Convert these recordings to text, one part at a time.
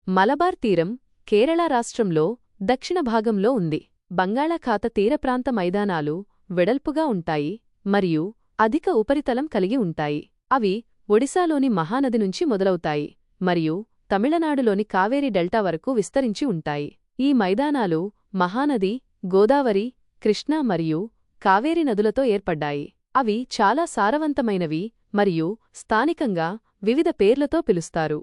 మలబార్ తీరం కేరళ రాష్ట్రంలో దక్షిణ భాగంలో ఉంది. బంగాళాఖాత తీరప్రాంత మైదానాలు వెడల్పుగా ఉంటాయి మరియు అధిక ఉపరితలం కలిగి ఉంటాయి. అవి ఒడిశాలోని మహానది నుంచి మొదలవుతాయి మరియు తమిళనాడులోని కావేరి డెల్టా వరకు విస్తరించి ఉంటాయి. ఈ మైదానాలు మహానది, గోదావరి, కృష్ణా మరియు కావేరి నదులతో ఏర్పడ్డాయి. అవి చాలా సారవంతమైనవి మరియు స్థానికంగా వివిధ పేర్లతో పిలుస్తారు.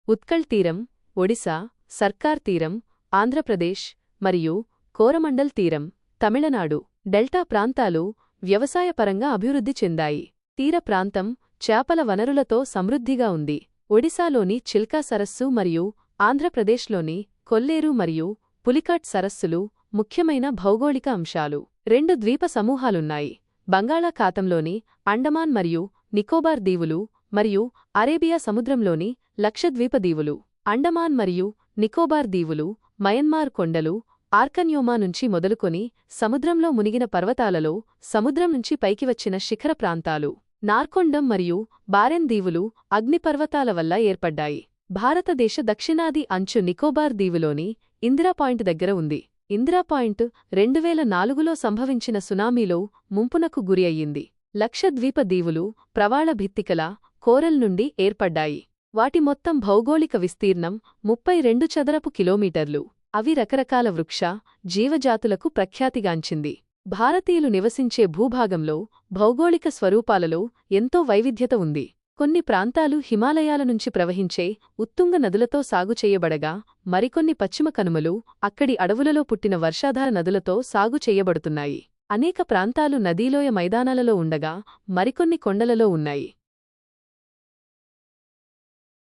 ఉత్కళ్ తీరం, ఒడిశా, సర్కార్ తీరం, ఆంధ్రప్రదేశ్ మరియు కోరమండల్ తీరం, తమిళనాడు. డెల్టా ప్రాంతాలు వ్యవసాయపరంగా అభివృద్ధి చెందాయి. తీర ప్రాంతం చేపల వనరులతో సమృద్ధిగా ఉంది. ఒడిశాలోని చిల్కా సరస్సు మరియు ఆంధ్రప్రదేశ్లోని కొల్లేరు మరియు పులికాట్ సరస్సులు ముఖ్యమైన భౌగోళిక అంశాలు. 2 ద్వీప సమూహాలున్నాయి: బంగాళాఖాతంలోని అండమాన్ మరియు నికోబార్ దీవులు మరియు అరేబియా సముద్రంలోని లక్షద్వీప దీవులు. అండమాన్ మరియు నికోబార్ దీవులు మయన్మార్ కొండలు, ఆర్కన్యోమా నుంచి మొదలుకొని సముద్రంలో మునిగిన పర్వతాలలో సముద్రం నుంచి పైకి వచ్చిన శిఖర ప్రాంతాలు. నార్కొండం మరియు బారెన్ దీవులు అగ్నిపర్వతాల వల్ల ఏర్పడ్డాయి. భారతదేశ దక్షిణాది అంచు నికోబార్ దీవులోని ఇందిరా పాయింట్ దగ్గర ఉంది. ఇందిరా పాయింట్ 2004లో సంభవించిన సునామీలో ముంపునకు గురి అయ్యింది. లక్షద్వీప దీవులు ప్రవాళ భిత్తికల కోరల్ నుండి ఏర్పడ్డాయి. వాటి మొత్తం భౌగోళిక విస్తీర్ణం 32 చదరపు కిలోమీటర్లు. అవి రకరకాల వృక్ష, జీవజాతులకు ప్రఖ్యాతిగాంచింది. భారతీయులు నివసించే భూభాగంలో భౌగోళిక స్వరూపాలలో ఎంతో వైవిధ్యత ఉంది. కొన్ని ప్రాంతాలు హిమాలయాల నుంచి ప్రవహించే ఉత్తుంగ నదులతో సాగు చేయబడగా, మరికొన్ని పశ్చిమ కనుమలు అక్కడి అడవులలో పుట్టిన వర్షాధార నదులతో సాగు చేయబడుతున్నాయి. అనేక ప్రాంతాలు నదీలోయ మైదానాలలో ఉండగా, మరికొన్ని కొండలలో ఉన్నాయి.